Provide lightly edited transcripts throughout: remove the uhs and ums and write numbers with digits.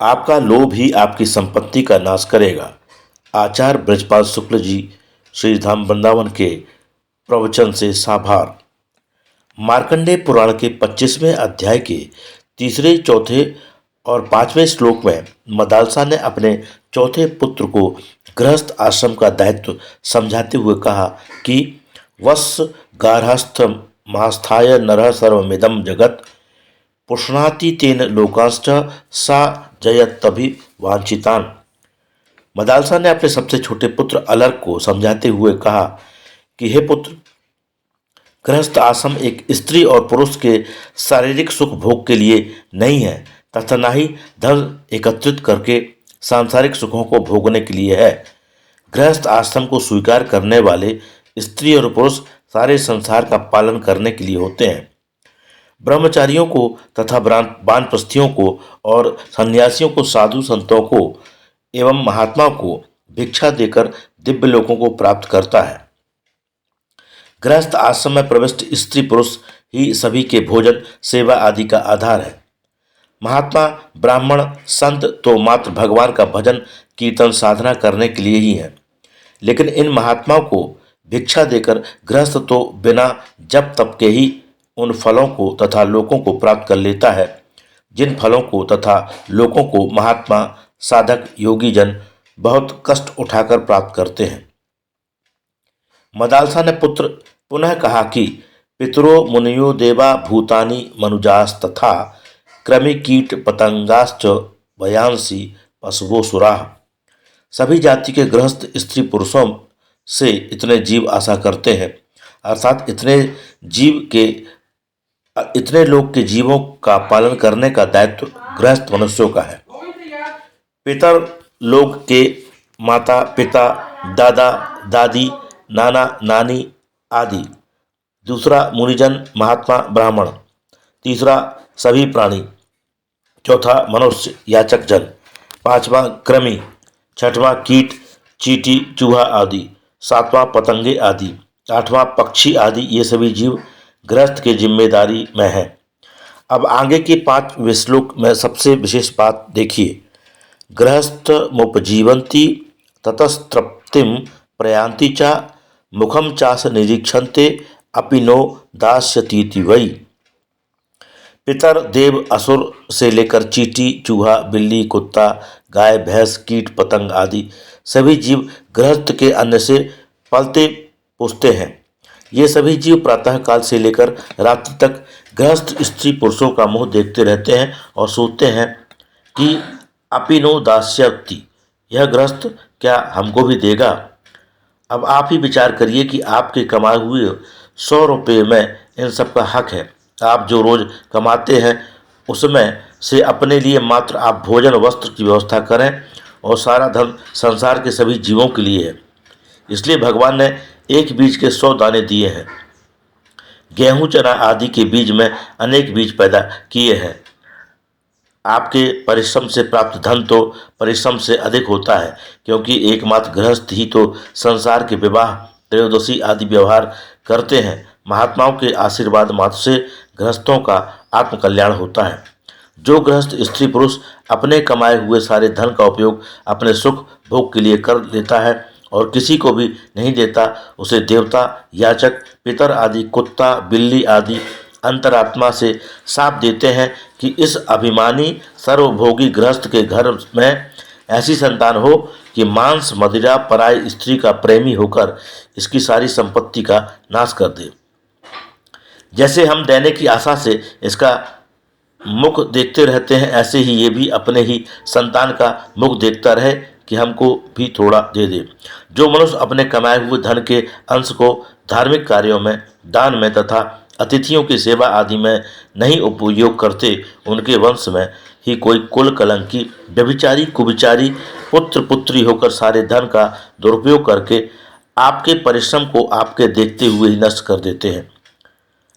आपका लोभ ही आपकी संपत्ति का नाश करेगा। आचार्य ब्रजपाल शुक्ल जी श्री धाम वृंदावन के प्रवचन से साभार। मार्कंडेय पुराण के 25वें अध्याय के तीसरे, चौथे और 5वें श्लोक में मदालसा ने अपने चौथे पुत्र को गृहस्थ आश्रम का दायित्व समझाते हुए कहा कि वत्स गार्हस्थ मास्थाय नरः सर्वमिदं जगत् पुष्णाति तेन लोकांश्च सा जयत्तभि वांछितान। मदालसा ने अपने सबसे छोटे पुत्र अलर्क को समझाते हुए कहा कि हे पुत्र, गृहस्थ आश्रम एक स्त्री और पुरुष के शारीरिक सुख भोग के लिए नहीं है तथा न ही धन एकत्रित करके सांसारिक सुखों को भोगने के लिए है। गृहस्थ आश्रम को स्वीकार करने वाले स्त्री और पुरुष सारे संसार का पालन करने के लिए होते हैं। ब्रह्मचारियों को तथा वानप्रस्थियों को और सन्यासियों को, साधु संतों को एवं महात्मा को भिक्षा देकर दिव्य लोकों को प्राप्त करता है। गृहस्थ आश्रम में प्रविष्ट स्त्री पुरुष ही सभी के भोजन, सेवा आदि का आधार है। महात्मा, ब्राह्मण, संत तो मात्र भगवान का भजन कीर्तन साधना करने के लिए ही है, लेकिन इन महात्माओं को भिक्षा देकर गृहस्थ तो बिना जप तप के ही उन फलों को तथा लोकों को प्राप्त कर लेता है जिन फलों को तथा लोकों को महात्मा, साधक, योगी जन बहुत कष्ट उठाकर प्राप्त करते हैं। मदालसा ने पुत्र पुनः कहा कि पितरो मुनियो देवा भूतानि मनुजास्तथा क्रमि कीट पतंगाश्च वयांसी पशवो सुराः। सभी जाति के गृहस्थ स्त्री पुरुषों से इतने जीव आशा करते हैं, अर्थात इतने लोग के जीवों का पालन करने का दायित्व गृहस्थ मनुष्यों का है। पितर लोग के माता पिता, दादा दादी, नाना नानी आदि। दूसरा मुनिजन, महात्मा, ब्राह्मण। तीसरा सभी प्राणी। चौथा मनुष्य, याचक जन। पांचवा कृमि। छठवां कीट, चींटी, चूहा आदि। सातवां पतंगे आदि। आठवां पक्षी आदि। ये सभी जीव गृहस्थ के जिम्मेदारी में है। अब आगे के 5वें श्लोक में सबसे विशेष बात देखिए। गृहस्थ मुपजीवंती ततस्तृप्तिम प्रयान्ति च मुखम चास निरीक्षन्ते अपि नो दास्यतीति वै। पितर, देव, असुर से लेकर चींटी, चूहा, बिल्ली, कुत्ता, गाय, भैंस, कीट पतंग आदि सभी जीव गृहस्थ के अन्न से पलते पुसते हैं। ये सभी जीव प्रातः काल से लेकर रात्रि तक गृहस्थ स्त्री पुरुषों का मुंह देखते रहते हैं और सोचते हैं कि अपि नो दास्यति, यह गृहस्थ क्या हमको भी देगा। अब आप ही विचार करिए कि आपके कमाए हुए 100 रुपये में इन सब का हक है। आप जो रोज कमाते हैं उसमें से अपने लिए मात्र आप भोजन वस्त्र की व्यवस्था करें और सारा धन संसार के सभी जीवों के लिए है। इसलिए भगवान ने एक बीज के 100 दाने दिए हैं। गेहूं, चना आदि के बीज में अनेक बीज पैदा किए हैं। आपके परिश्रम से प्राप्त धन तो परिश्रम से अधिक होता है, क्योंकि एकमात्र गृहस्थ ही तो संसार के विवाह, त्रयोदशी आदि व्यवहार करते हैं। महात्माओं के आशीर्वाद मात्र से गृहस्थों का आत्मकल्याण होता है। जो गृहस्थ स्त्री पुरुष अपने कमाए हुए सारे धन का उपयोग अपने सुख भोग के लिए कर लेता है और किसी को भी नहीं देता, उसे देवता, याचक, पितर आदि, कुत्ता, बिल्ली आदि अंतरात्मा से साप देते हैं कि इस अभिमानी सर्वभोगी गृहस्थ के घर में ऐसी संतान हो कि मांस, मदिरा, पराई स्त्री का प्रेमी होकर इसकी सारी संपत्ति का नाश कर दे। जैसे हम देने की आशा से इसका मुख देखते रहते हैं, ऐसे ही ये भी अपने ही संतान का मुख देखता रहे कि हमको भी थोड़ा दे दे। जो मनुष्य अपने कमाए हुए धन के अंश को धार्मिक कार्यों में, दान में तथा अतिथियों की सेवा आदि में नहीं उपयोग करते, उनके वंश में ही कोई कुल कलंकी, व्यभिचारी, कुविचारी, पुत्र पुत्री होकर सारे धन का दुरुपयोग करके आपके परिश्रम को आपके देखते हुए ही नष्ट कर देते हैं।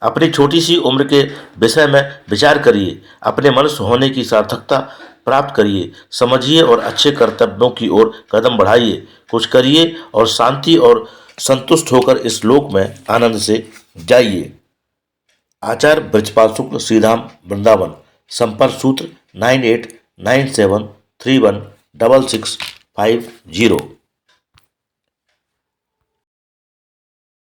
अपनी छोटी सी उम्र के विषय में विचार करिए, अपने मनुष्य होने की सार्थकता प्राप्त करिए, समझिए और अच्छे कर्तव्यों की ओर कदम बढ़ाइए। कुछ करिए और शांति और संतुष्ट होकर इस लोक में आनंद से जाइए। आचार्य ब्रजपाल शुक्ल, श्रीधाम वृंदावन। संपर्क सूत्र 98 97316650।